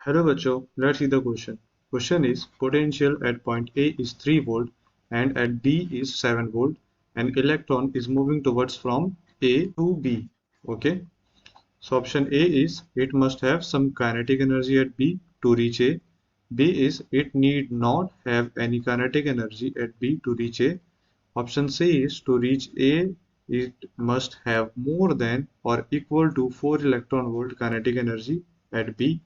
Hello बच्चों, let's see the question. Question is potential at point A is 3 volt and at B is 7 volt. An electron is moving towards from A to B. Okay. So option A is it must have some kinetic energy at B to reach A. B is it need not have any kinetic energy at B to reach A. Option C is to reach A it must have more than or equal to 4 electron volt kinetic energy at B.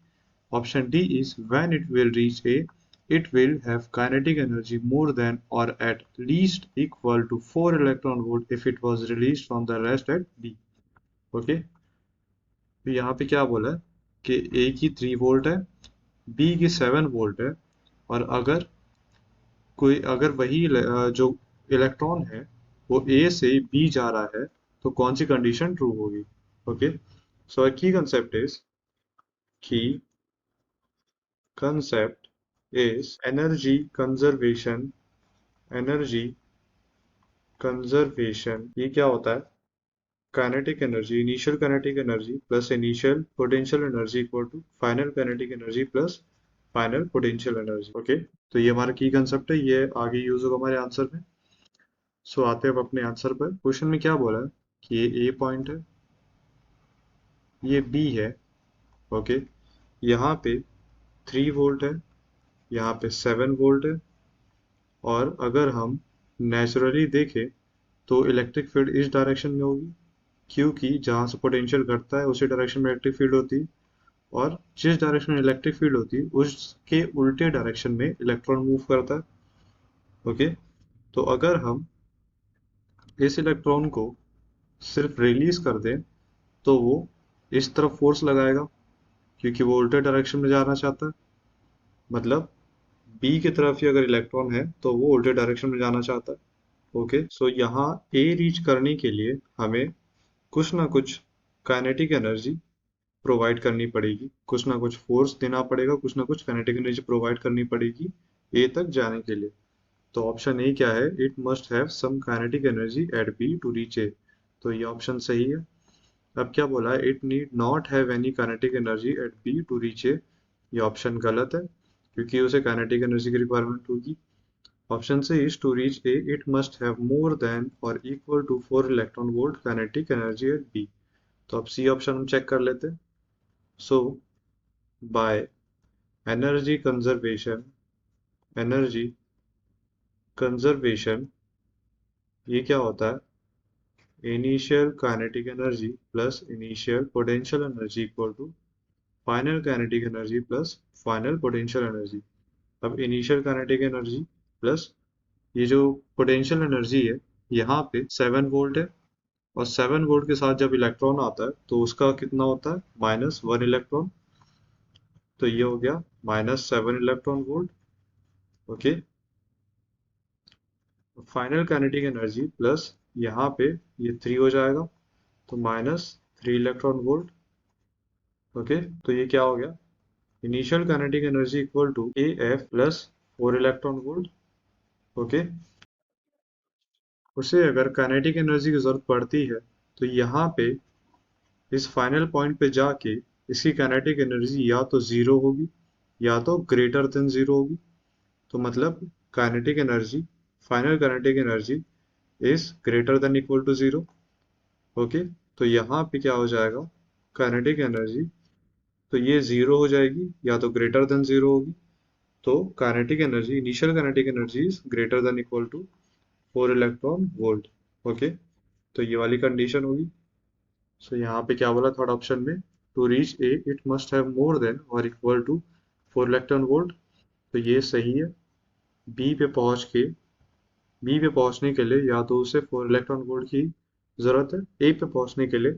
Option D is when it will reach A, it will have kinetic energy more than or at least equal to 4 electron volt if it was released from the rest at B. Okay तो यहाँ पे क्या बोला है कि A की 3 volt है, B की 7 वोल्ट है, और अगर वही जो इलेक्ट्रॉन है वो A से B जा रहा है तो कौन सी कंडीशन ट्रू होगी. ओके सो की कंसेप्ट इज की concept is energy conservation. ये क्या होता है? Kinetic energy, initial kinetic energy plus initial potential energy equal to final kinetic energy plus final potential energy. Okay तो ये हमारा की कंसेप्ट है, ये आगे यूज होगा हमारे आंसर में. सो आते हैं अब अपने आंसर पर. क्वेश्चन में क्या बोला है कि ये ए पॉइंट है, ये बी है. ओके यहाँ पे 3 वोल्ट है, यहाँ पे 7 वोल्ट है, और अगर हम नेचुरली देखें तो इलेक्ट्रिक फील्ड इस डायरेक्शन में होगी, क्योंकि जहाँ से पोटेंशियल घटता है उसी डायरेक्शन में इलेक्ट्रिक फील्ड होती है, और जिस डायरेक्शन में इलेक्ट्रिक फील्ड होती है उसके उल्टे डायरेक्शन में इलेक्ट्रॉन मूव करता है. ओके तो अगर हम इस इलेक्ट्रॉन को सिर्फ रिलीज कर दें तो वो इस तरफ फोर्स लगाएगा, क्योंकि वो उल्टे डायरेक्शन में जाना चाहता है. मतलब बी की तरफ ही अगर इलेक्ट्रॉन है तो वो उल्टे डायरेक्शन में जाना चाहता है. ओके सो यहाँ ए रीच करने के लिए हमें कुछ ना कुछ काइनेटिक एनर्जी प्रोवाइड करनी पड़ेगी, कुछ ना कुछ फोर्स देना पड़ेगा, कुछ ना कुछ काइनेटिक एनर्जी प्रोवाइड करनी पड़ेगी ए तक जाने के लिए. तो ऑप्शन ए क्या है? It must have some kinetic energy at B to reach A. तो ये ऑप्शन सही है. अब क्या बोला है? It need not have any kinetic energy at B to reach A. ये ऑप्शन गलत है, क्योंकि उसे काइनेटिक एनर्जी की रिक्वायरमेंट होगी. Option C is to reach A, it must have more than or equal to 4 electron volt kinetic energy at B. तो अब C option हम चेक कर लेते हैं. So by energy conservation ये क्या होता है? Initial kinetic energy plus initial potential energy equal to final kinetic energy plus final potential energy. अब initial kinetic energy plus ये जो पोटेंशियल एनर्जी है, यहाँ पे 7 वोल्ट है, और 7 वोल्ट के साथ जब इलेक्ट्रॉन आता है तो उसका कितना होता है? -1 इलेक्ट्रॉन. तो ये हो गया -7 electron volt. Okay final kinetic energy plus यहाँ पे ये 3 हो जाएगा, तो -3 इलेक्ट्रॉन वोल्ट. ओके तो ये क्या हो गया? Initial kinetic energy equal to A F plus 4 electron volt. Okay उसे अगर काइनेटिक एनर्जी की जरूरत पड़ती है तो यहाँ पे इस फाइनल पॉइंट पे जाके इसकी काइनेटिक एनर्जी या तो जीरो होगी या तो ग्रेटर देन जीरो होगी. तो मतलब kinetic energy, final kinetic energy is greater than equal to zero. Okay तो यहाँ पे क्या हो जाएगा? काइनेटिक एनर्जी तो ये जीरो हो जाएगी या तो ग्रेटर देन जीरो होगी. तो kinetic energy, initial kinetic energy is greater than equal to 4 electron volt. Okay तो ये वाली कंडीशन होगी. सो यहाँ पे क्या बोला थर्ड ऑप्शन में? To reach A it must have more than और इक्वल टू 4 इलेक्ट्रॉन वोल्ट. तो ये सही है. बी पे पहुंच के बी पे पहुंचने के लिए या तो उसे 4 इलेक्ट्रॉन वोल्ट की जरूरत है, ए पे पहुंचने के लिए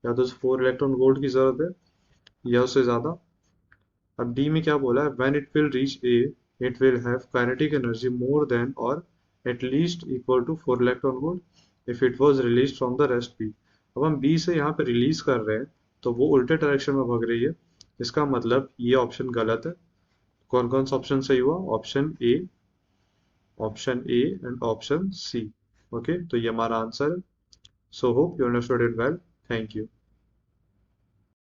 या तो उसे 4 इलेक्ट्रॉन वोल्ट की जरूरत है या उससे ज्यादा. अब डी में क्या बोला है? When it will reach A it will have kinetic energy more than or at least equal to 4 electron volt if it was released from the rest B. अब हम बी से यहाँ पे रिलीज कर रहे हैं तो वो उल्टे डायरेक्शन में भाग रही है, इसका मतलब ये ऑप्शन गलत है. कौन कौन सा ऑप्शन सही हुआ? Option A and option C. Okay तो ये हमारा आंसर है. So hope you understood it well. Thank you.